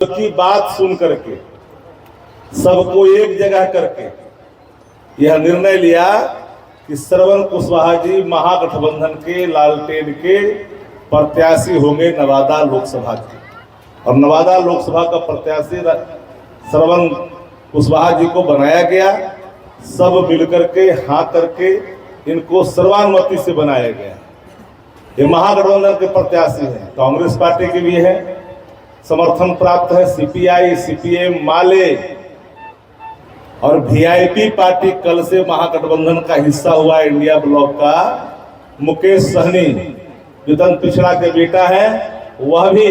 की बात सुन करके सबको एक जगह करके यह निर्णय लिया कि श्रवण कुशवाहा जी महागठबंधन के लालटेन के प्रत्याशी होंगे नवादा लोकसभा के। और नवादा लोकसभा का प्रत्याशी श्रवण कुशवाहा जी को बनाया गया। सब मिलकर के हाँ करके इनको सर्वानुमति से बनाया गया। ये महागठबंधन के प्रत्याशी हैं, कांग्रेस पार्टी के भी है, समर्थन प्राप्त है सीपीआई, सीपीएम, माले और वीआईपी पार्टी कल से महागठबंधन का हिस्सा हुआ। इंडिया ब्लॉक का मुकेश सहनी जो दन पिछड़ा के बेटा है वह भी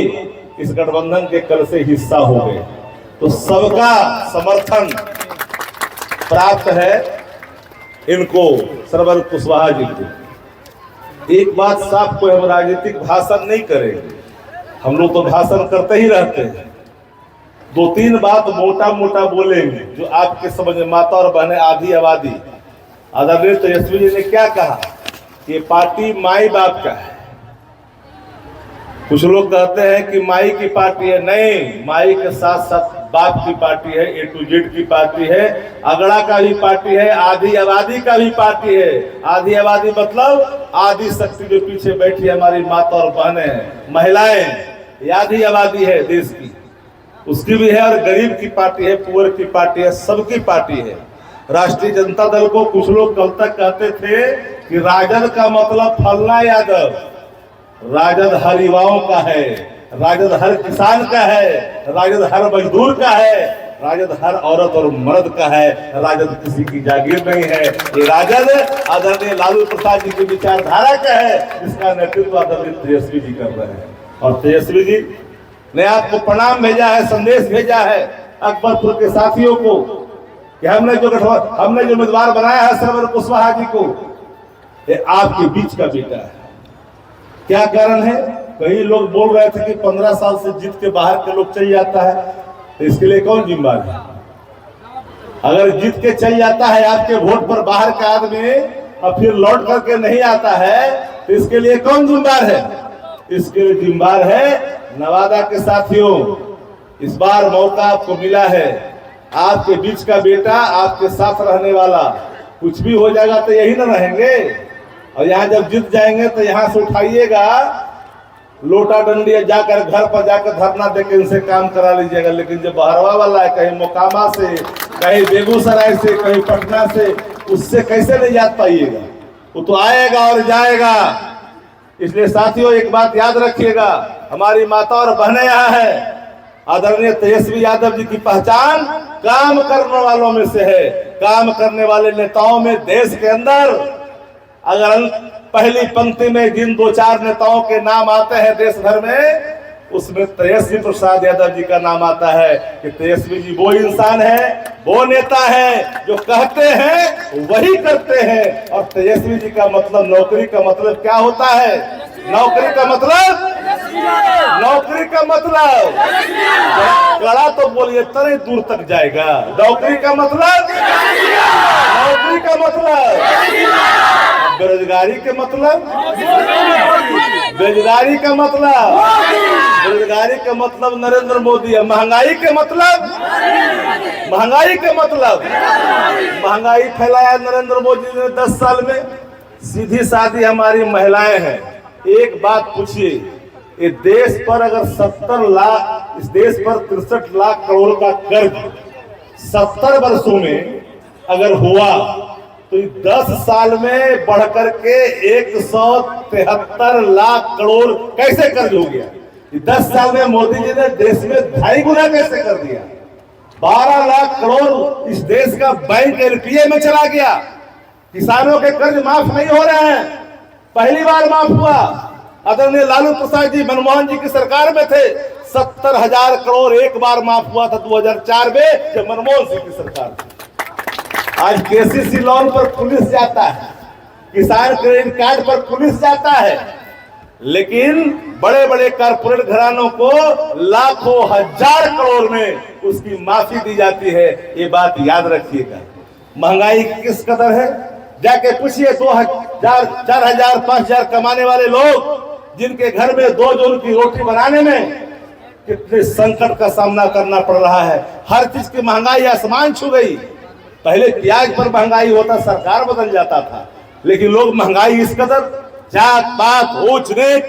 इस गठबंधन के कल से हिस्सा हो गए। तो सबका समर्थन प्राप्त है इनको, श्रवण कुशवाहा जी को। एक बात साफ, कोई हम राजनीतिक भाषण नहीं करेंगे, हम लोग तो भाषण करते ही रहते हैं। दो तीन बात मोटा मोटा बोलेंगे जो आपके समझ में। माता और बहनें, आधी आबादी, आदरणीय तेजस्वी जी ने क्या कहा, ये पार्टी माई बाप का है। कुछ लोग कहते हैं कि माई की पार्टी है, नहीं, माई के साथ साथ बाप की पार्टी है, ए टू जेड की पार्टी है, अगड़ा का भी पार्टी है, आधी आबादी का भी पार्टी है। आधी आबादी आदि शक्ति जो पीछे बैठी है हमारी माता और बहनें, महिलाएं, ये आधी आबादी है देश की, उसकी भी है। और गरीब की पार्टी है, पुअर की पार्टी है, सबकी पार्टी है। राष्ट्रीय जनता दल को कुछ लोग कल तक कहते थे कि राजद का मतलब फलना यादव। राजद हर युवाओं का है, राजद हर किसान का है, राजद हर मजदूर का है, राजद हर औरत और मर्द का है। राजद किसी की जागीर नहीं है। ये राजद आदरणीय लालू प्रसाद जी की विचारधारा का है, जिसका नेतृत्व आदरणीय तेजस्वी जी कर रहे हैं। और तेजस्वी जी ने आपको प्रणाम भेजा है, संदेश भेजा है अकबरपुर के साथियों को कि हमने जो उम्मीदवार बनाया है श्रवण कुशवाहा जी को, ये आपके बीच का बेटा है। क्या कारण है? कई लोग बोल रहे थे कि 15 साल से जीत के बाहर के लोग चल जाता है, तो इसके लिए कौन जिम्मेदार है? अगर जीत के चल जाता है आपके वोट पर बाहर का आदमी और फिर लौट करके नहीं आता है, तो इसके लिए कौन जिम्मेदार है? इसके लिए जिम्मेदार है नवादा के साथियों। इस बार मौका आपको मिला है, आपके बीच का बेटा, आपके साथ रहने वाला। कुछ भी हो जाएगा तो यही ना रहेंगे, और यहाँ जब जीत जाएंगे तो यहाँ से उठाइएगा लोटा डंडी, जाकर घर पर जाकर धरना देकर इनसे काम करा लीजिएगा। लेकिन जो बहरवा वाला है, कहीं मोकामा से, कहीं बेगूसराय से, कहीं पटना से, उससे कैसे नहीं याद पाइएगा? वो तो आएगा और जाएगा। इसलिए साथियों एक बात याद रखिएगा, हमारी माता और बहनें यहाँ है। आदरणीय तेजस्वी यादव जी की पहचान काम करने वालों में से है। काम करने वाले नेताओं में देश के अंदर अगर पहली पंक्ति में जिन दो चार नेताओं के नाम आते हैं देश भर में, उसमें तेजस्वी प्रसाद यादव जी का नाम आता है कि तेजस्वी जी वो इंसान है, वो नेता है जो कहते हैं वही करते हैं। और तेजस्वी जी का मतलब, नौकरी का मतलब क्या होता है? नौकरी का मतलब, नौकरी का मतलब कड़ा तो बोलिए तरे दूर तक जाएगा। नौकरी का मतलब, नौकरी का मतलब, बेरोजगारी के मतलब, बेरोजगारी का मतलब, बेरोजगारी का मतलब नरेंद्र मोदी है। महंगाई के मतलब, महंगाई के मतलब, महंगाई फैलाया नरेंद्र मोदी ने 10 साल में। सीधी साधी हमारी महिलाएं हैं। एक बात पूछिए, ये देश पर अगर 70 लाख, इस देश पर 63 लाख करोड़ का कर्ज 70 वर्षों में अगर हुआ, तो 10 साल में बढ़कर के 173 लाख करोड़ कैसे कर्ज हो गया? 10 साल में मोदी जी ने देश में 2.5 गुना कैसे कर दिया? 12 लाख करोड़ इस देश का बैंक एनपीए में चला गया। किसानों के कर्ज माफ नहीं हो रहे हैं, पहली बार माफ हुआ। आदरणीय लालू प्रसाद जी मनमोहन जी की सरकार में थे, 70,000 करोड़ एक बार माफ हुआ था 2004 में, जब मनमोहन सिंह की सरकार थी। आज केसीसी लोन पर पुलिस जाता है, किसान क्रेडिट कार्ड पर पुलिस जाता है, लेकिन बड़े बड़े कारपोरेट घरानों को लाखों हजार करोड़ में उसकी माफी दी जाती है। ये बात याद रखिएगा। महंगाई किस कदर है, जाके पूछिए 2000, 4000, 5000 कमाने वाले लोग, जिनके घर में 2 जोर की रोटी बनाने में कितने संकट का सामना करना पड़ रहा है। हर चीज की महंगाई आसमान छू गई। पहले प्याज पर महंगाई होता सरकार बदल जाता था, लेकिन लोग महंगाई इस कदर, जात पात ऊंच नीच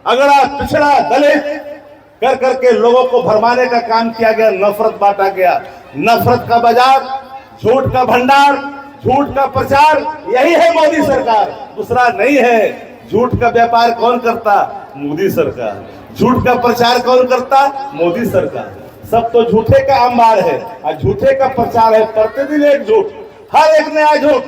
अगड़ा पिछड़ा दलित कर करके लोगों को भरमाने का काम किया गया, नफरत बांटा गया। नफरत का बाजार, झूठ का भंडार, झूठ का प्रचार, यही है मोदी सरकार, दूसरा नहीं है। झूठ का व्यापार कौन करता? मोदी सरकार। झूठ का प्रचार कौन करता? मोदी सरकार। सब तो झूठे का अंबार है और झूठे का प्रचार है। प्रतिदिन एक झूठ, हर एक नया झूठ।